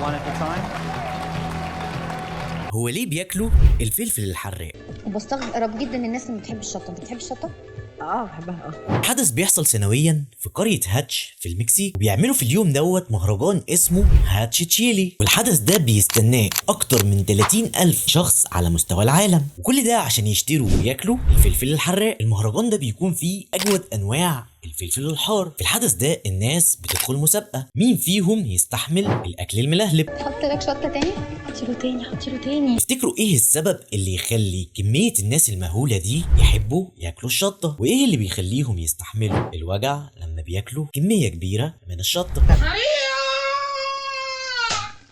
one at a time. هو ليه بياكلوا الفلفل الحراق؟ وبستغرب جدا الناس اللي بتحب الشطه. انت بتحب الشطه؟ بحبها. حدث بيحصل سنويا في قرية هاتش في المكسيك، وبيعملوا في اليوم دوت مهرجان اسمه هاتش تشيلي، والحدث ده بيستناه اكتر من 30,000 شخص على مستوى العالم، وكل ده عشان يشتروا وياكلوا الفلفل الحراق. المهرجان ده بيكون فيه اجود انواع الفلفل الحار. في الحدث ده الناس بتدخل مسابقة مين فيهم يستحمل الاكل الملهلب. حط لك شطه تاني، حطي له تاني. تفتكروا ايه السبب اللي يخلي كمية الناس المهولة دي يحبوا ياكلوا الشطة؟ وايه اللي بيخليهم يستحملوا الوجع لما بياكلوا كمية كبيرة من الشطة؟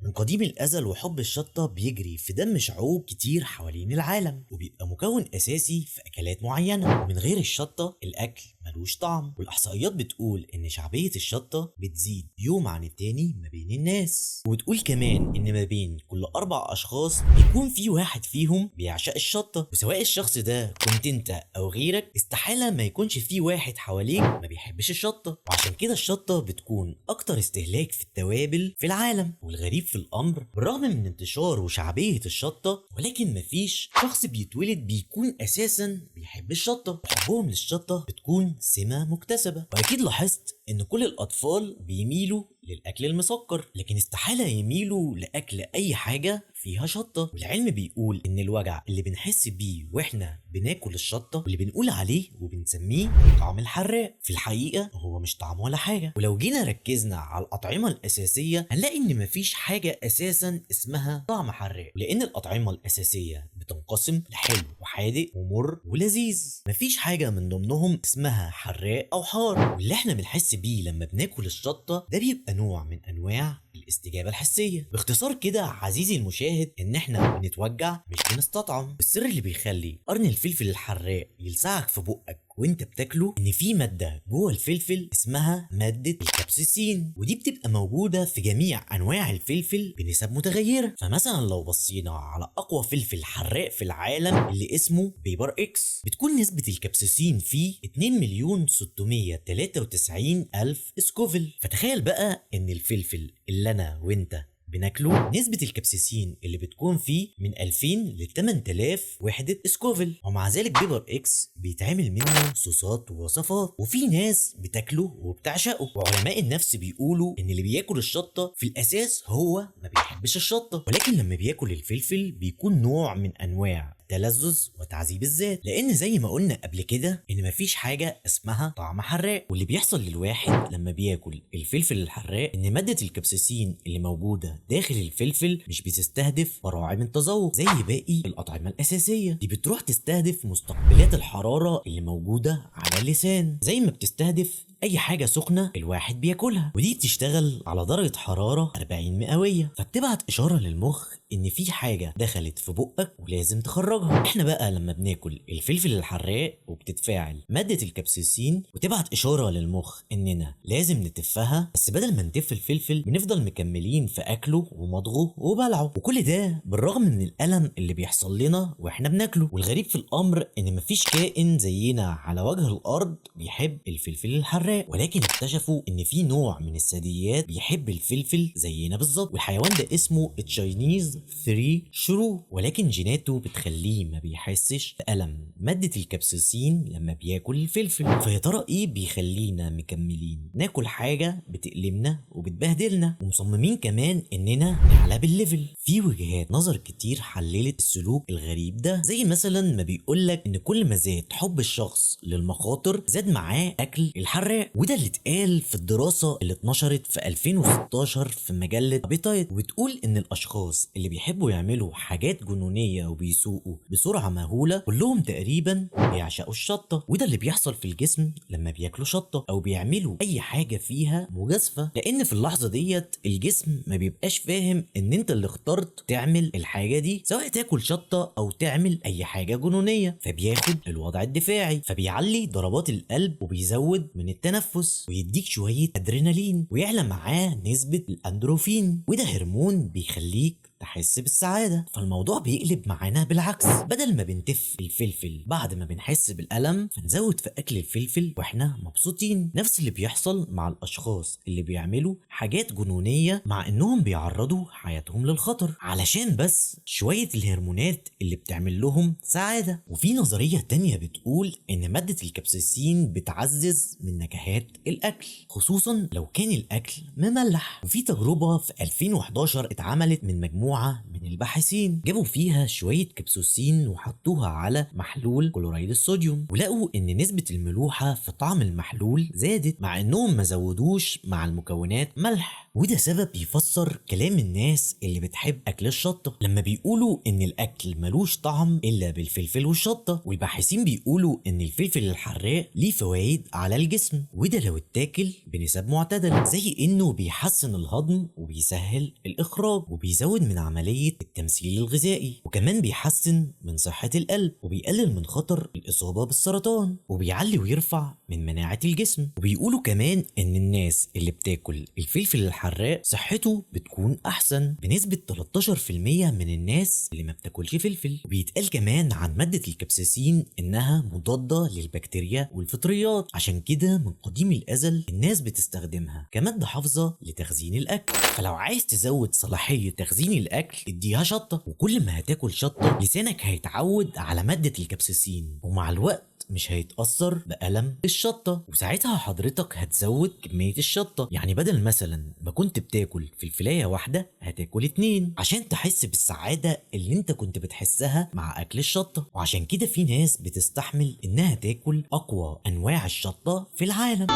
من قديم الأزل وحب الشطة بيجري في دم شعوب كتير حوالين العالم، وبيبقى مكون أساسي في أكلات معينة، ومن غير الشطة الأكل ملوش طعم. والإحصائيات بتقول إن شعبية الشطة بتزيد يوم عن التاني ما بين الناس، وبتقول كمان إن ما بين كل 4 أشخاص بيكون في واحد فيهم بيعشق الشطة. وسواء الشخص ده كنت أنت أو غيرك، استحالة ما يكونش في واحد حواليك ما بيحبش الشطة. وعشان كده الشطة بتكون أكتر استهلاك في التوابل في العالم. والغريب في الأمر، بالرغم من انتشار وشعبية الشطة، ولكن مفيش شخص بيتولد بيكون أساسا بيحب الشطة. وحبهم للشطة بتكون سمة مكتسبة. وأكيد لاحظت إن كل الأطفال بيميلوا للأكل المسكر، لكن استحالة يميلوا لأكل أي حاجة فيها شطة. والعلم بيقول إن الوجع اللي بنحس بيه وإحنا بناكل الشطة واللي بنقول عليه وبنسميه طعم الحراق، في الحقيقة هو مش طعم ولا حاجة. ولو جينا ركزنا على الأطعمة الأساسية هنلاقي إن مفيش حاجة أساسا اسمها طعم حراق، لأن الأطعمة الأساسية بتنقسم لحلو وحادق ومر ولذيذ. مفيش حاجة من ضمنهم اسمها حراق أو حار. واللي إحنا بنحس بيه لما بناكل الشطة ده بيبقى نوع من أنواع الاستجابة الحسية. باختصار كده عزيزي المشاهد، ان احنا بنتوجع مش بنستطعم. السر اللي بيخلي قرن الفلفل الحراق يلسعك في بقك وانت بتاكله ان في ماده جوه الفلفل اسمها ماده الكابسيسين، ودي بتبقى موجوده في جميع انواع الفلفل بنسب متغيره. فمثلا لو بصينا على اقوى فلفل حراق في العالم اللي اسمه بيبر اكس، بتكون نسبه الكابسيسين فيه 2,693,000 سكوفل. فتخيل بقى ان الفلفل اللي انا وانت بناكله نسبة الكابسيسين اللي بتكون فيه من 2000 ل 8000 وحدة سكوفل. ومع ذلك بيبر اكس بيتعمل منه صوصات ووصفات، وفي ناس بتاكله وبتعشقه. وعلماء النفس بيقولوا ان اللي بياكل الشطة في الاساس هو ما بيحبش الشطة، ولكن لما بياكل الفلفل بيكون نوع من انواع تلذذ وتعذيب الذات، لان زي ما قلنا قبل كده ان مفيش حاجه اسمها طعم حراق. واللي بيحصل للواحد لما بياكل الفلفل الحراق ان ماده الكابسيسين اللي موجوده داخل الفلفل مش بتستهدف براعم التذوق زي باقي الاطعمه الاساسيه. دي بتروح تستهدف مستقبلات الحراره اللي موجوده على اللسان، زي ما بتستهدف اي حاجه سخنه الواحد بياكلها، ودي بتشتغل على درجه حراره 40 مئويه، فبتبعت اشاره للمخ ان في حاجه دخلت في بقك ولازم تخرجها. احنا بقى لما بناكل الفلفل الحراق وبتتفاعل ماده الكابسيسين وتبعت اشاره للمخ اننا لازم نتفها، بس بدل ما نتف الفلفل بنفضل مكملين في اكله ومضغه وبلعه، وكل ده بالرغم من الالم اللي بيحصل لنا واحنا بناكله. والغريب في الامر ان مفيش كائن زينا على وجه الارض بيحب الفلفل الحراق، ولكن اكتشفوا ان في نوع من الثدييات بيحب الفلفل زينا بالظبط، والحيوان ده اسمه التشاينيز 3 شرو، ولكن جيناته بتخليه ما بيحسش بألم مادة الكابسيسين لما بياكل الفلفل. فيا ترى ايه بيخلينا مكملين ناكل حاجة بتألمنا وبتبهدلنا ومصممين كمان اننا نعلى بالليفل؟ في وجهات نظر كتير حللت السلوك الغريب ده، زي مثلا ما بيقولك ان كل ما زاد حب الشخص للمخاطر زاد معاه اكل الحراق، وده اللي اتقال في الدراسة اللي اتنشرت في 2016 في مجلة ابيتايت، وبتقول ان الاشخاص اللي بيحبوا يعملوا حاجات جنونية وبيسوقوا بسرعة مهولة كلهم تقريبا بيعشقوا الشطة. وده اللي بيحصل في الجسم لما بياكلوا شطة او بيعملوا اي حاجة فيها مجازفة، لان في اللحظة ديت الجسم ما بيبقاش فاهم ان انت اللي اخترت تعمل الحاجة دي، سواء تاكل شطة او تعمل اي حاجة جنونية، فبياخد الوضع الدفاعي، فبيعلي ضربات القلب وبيزود من التنفس ويديك شوية ادرينالين، ويعلى معاه نسبة الاندروفين، وده هرمون بيخليك تحس بالسعادة. فالموضوع بيقلب معانا بالعكس، بدل ما بنتف الفلفل بعد ما بنحس بالألم فنزود في أكل الفلفل واحنا مبسوطين. نفس اللي بيحصل مع الأشخاص اللي بيعملوا حاجات جنونية مع إنهم بيعرضوا حياتهم للخطر علشان بس شوية الهرمونات اللي بتعمل لهم سعادة. وفي نظرية تانية بتقول إن مادة الكابسيسين بتعزز من نكهات الأكل، خصوصا لو كان الأكل مملح. وفي تجربة في 2011 اتعملت من مجموعة من الباحثين، جابوا فيها شوية كابسوسين وحطوها على محلول كلورايد الصوديوم، ولقوا إن نسبة الملوحة في طعم المحلول زادت مع إنهم ما زودوش مع المكونات ملح. وده سبب يفسر كلام الناس اللي بتحب أكل الشطة لما بيقولوا إن الأكل ملوش طعم إلا بالفلفل والشطة. والباحثين بيقولوا إن الفلفل الحراق ليه فوائد على الجسم، وده لو اتاكل بنسب معتدلة، زي إنه بيحسن الهضم وبيسهل الإخراج وبيزود من عملية التمثيل الغذائي، وكمان بيحسن من صحة القلب وبيقلل من خطر الإصابة بالسرطان وبيعلي ويرفع من مناعة الجسم. وبيقولوا كمان إن الناس اللي بتاكل الفلفل الحراق صحته بتكون أحسن بنسبة 13% من الناس اللي ما بتاكلش فلفل. وبيتقال كمان عن مادة الكابسيسين إنها مضادة للبكتيريا والفطريات، عشان كده من قديم الأزل الناس بتستخدمها كمادة حافظة لتخزين الأكل. فلو عايز تزود صلاحية تخزين الأكل اديها شطة، وكل ما هتاكل شطة لسانك هيتعود على مادة الكابسيسين ومع الوقت مش هيتأثر بألم الشطة، وساعتها حضرتك هتزود كمية الشطة. يعني بدل مثلا ما كنت بتاكل فلفلاية واحدة هتاكل 2 عشان تحس بالسعادة اللي انت كنت بتحسها مع أكل الشطة. وعشان كده في ناس بتستحمل انها تاكل أقوى أنواع الشطة في العالم.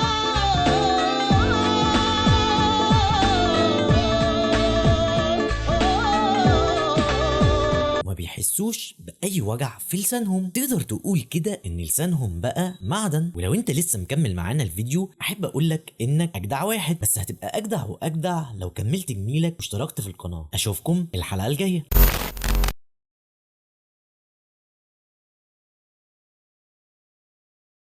ما بيحسوش بأي وجع في لسانهم. تقدر تقول كده ان لسانهم بقى معدن. ولو انت لسه مكمل معانا الفيديو احب اقولك انك اجدع واحد، بس هتبقى اجدع واجدع لو كملت جميلك واشتركت في القناة. اشوفكم الحلقة الجاية.